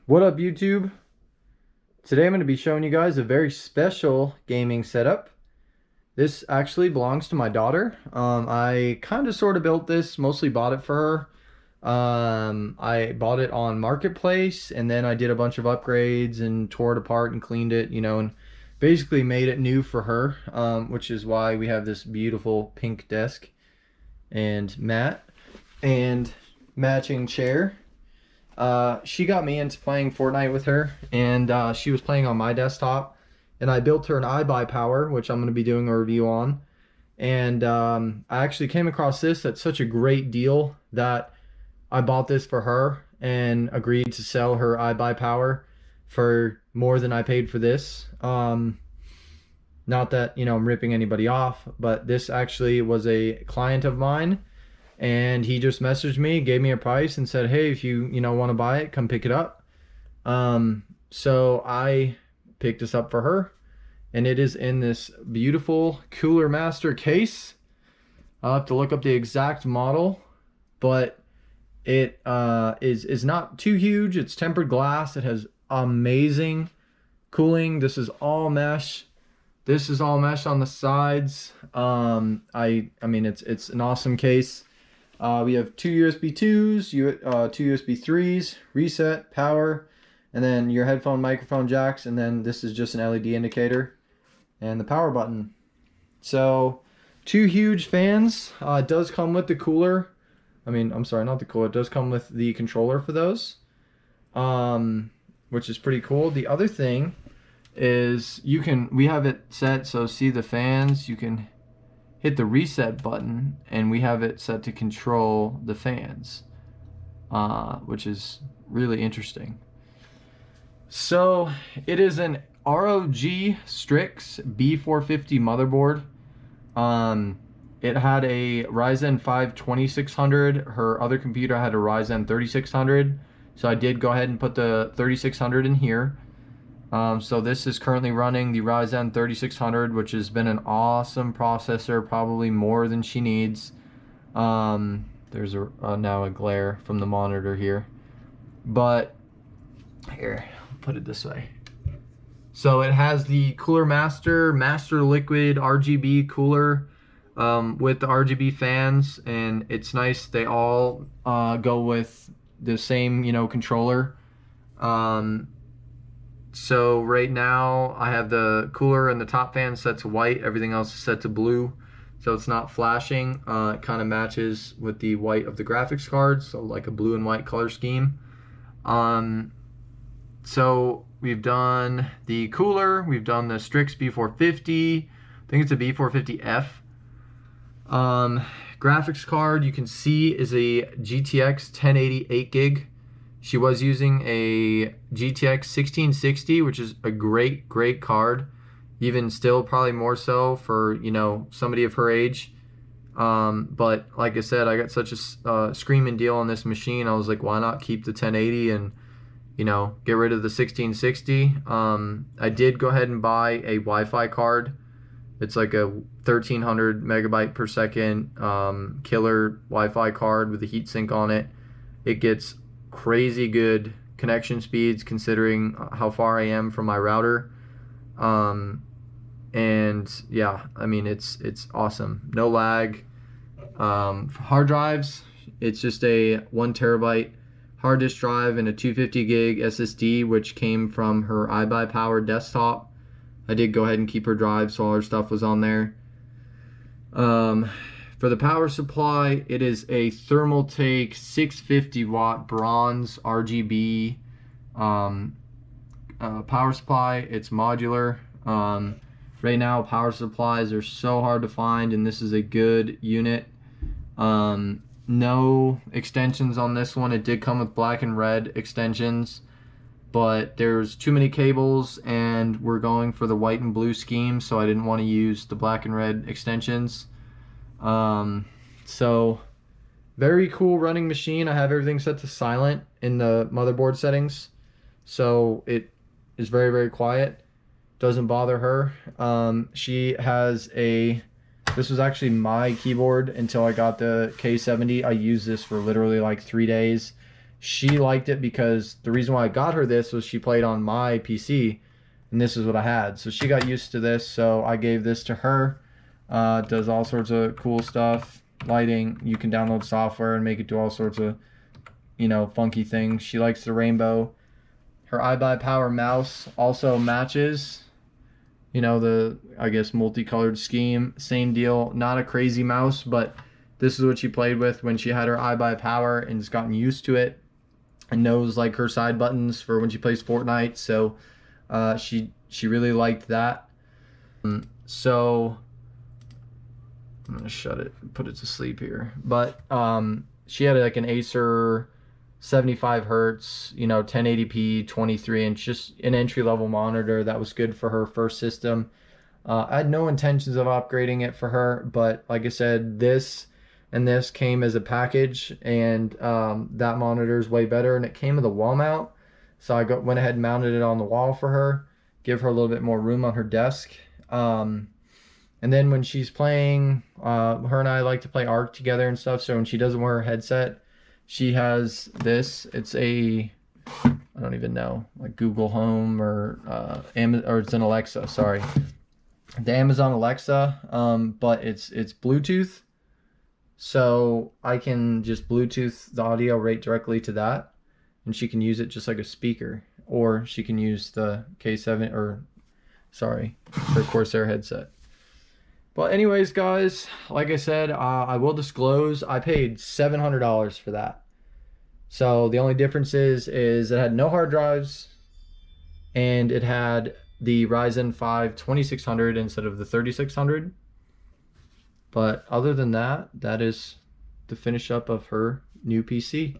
What up, YouTube? Today I'm going to be showing you guys a very special gaming setup. This actually belongs to my daughter. I kind of sort of built this, mostly bought it for her. I bought it on Marketplace and then I did a bunch of upgrades and tore it apart and cleaned it, and basically made it new for her, which is why we have this beautiful pink desk and mat and matching chair. She got me into playing Fortnite with her, and she was playing on my desktop, and I built her an iBuyPower, which I'm going to be doing a review on. And I actually came across this at such a great deal that I bought this for her and agreed to sell her iBuyPower for more than I paid for this. Not that, I'm ripping anybody off, but this actually was a client of mine, and he just messaged me, gave me a price, and said, "Hey, if you want to buy it, come pick it up." So I picked this up for her, and it is in this beautiful Cooler Master case. I'll have to look up the exact model, but it is not too huge. It's tempered glass. It has amazing cooling. This is all mesh. This is all mesh on the sides. I mean it's an awesome case. We have two USB 2s, two USB 3s, reset, power, and then your headphone microphone jacks, and then this is just an LED indicator and the power button. So two huge fans. It does come with the cooler. I'm sorry, not the cooler. It does come with the controller for those, which is pretty cool. The other thing is we have it set so see the fans, you can hit the reset button and we have it set to control the fans, which is really interesting. So it is an ROG Strix b450 motherboard. It had a Ryzen 5 2600. Her other computer had a Ryzen 3600, so I did go ahead and put the 3600 in here. So this is currently running the Ryzen 3600, which has been an awesome processor, probably more than she needs. There's now a glare from the monitor here, but here, I'll put it this way. So it has the Cooler Master Liquid RGB cooler with the RGB fans, and it's nice. They all go with the same, controller. So right now I have the cooler and the top fan set to white. Everything else is set to blue, so it's not flashing. It kind of matches with the white of the graphics card, so like a blue and white color scheme. So we've done the cooler, we've done the Strix B450. I think it's a B450F. Graphics card, you can see, is a GTX 1080 8 gig. She was using a GTX 1660, which is a great card. Even still, probably more so for, somebody of her age. But like I said, I got such a screaming deal on this machine. I was like, why not keep the 1080 and, get rid of the 1660. I did go ahead and buy a Wi-Fi card. It's like a 1300 megabyte per second killer Wi-Fi card with a heatsink on it. It gets crazy good connection speeds considering how far I am from my router. And yeah, it's awesome. No lag. For hard drives, it's just a 1 terabyte hard disk drive and a 250 gig SSD, which came from her iBuyPower desktop. I did go ahead and keep her drive, so all her stuff was on there. For the power supply, it is a Thermaltake 650 watt bronze RGB power supply. It's modular. Right now, power supplies are so hard to find, and this is a good unit. No extensions on this one. It did come with black and red extensions, but there's too many cables, and we're going for the white and blue scheme, so I didn't want to use the black and red extensions. So very cool running machine. I have everything set to silent in the motherboard settings, so it is very quiet. Doesn't bother her. She has this was actually my keyboard until I got the K70. I used this for literally like 3 days. she liked it because the reason why I got her this was she played on my PC, and this is what I had. So she got used to this, so I gave this to her. It does all sorts of cool stuff. Lighting, you can download software and make it do all sorts of, you know, funky things. She likes the rainbow. Her iBuyPower mouse also matches, you know, the, I guess, multicolored scheme. Same deal. Not a crazy mouse, but this is what she played with when she had her iBuyPower and has gotten used to it and knows like her side buttons for when she plays Fortnite. So she really liked that. So I'm gonna shut it and put it to sleep here. But she had like an Acer 75 hertz, you know, 1080p, 23-inch, just an entry-level monitor that was good for her first system. I had no intentions of upgrading it for her, but like I said, this and this came as a package, and that monitor is way better, and it came with a wall mount. So I went ahead and mounted it on the wall for her, give her a little bit more room on her desk. And then when she's playing, her and I like to play Ark together and stuff. So when she doesn't wear her headset, she has this. It's a, I don't even know, like Google Home or or it's an Alexa. Sorry, the Amazon Alexa. But it's Bluetooth, so I can just Bluetooth the audio right directly to that, and she can use it just like a speaker, or she can use the K7 or sorry, her Corsair headset. But anyways, guys, like I said, I will disclose I paid $700 for that. So the only difference is it had no hard drives, and it had the Ryzen 5 2600 instead of the 3600. But other than that, that is the finish up of her new PC.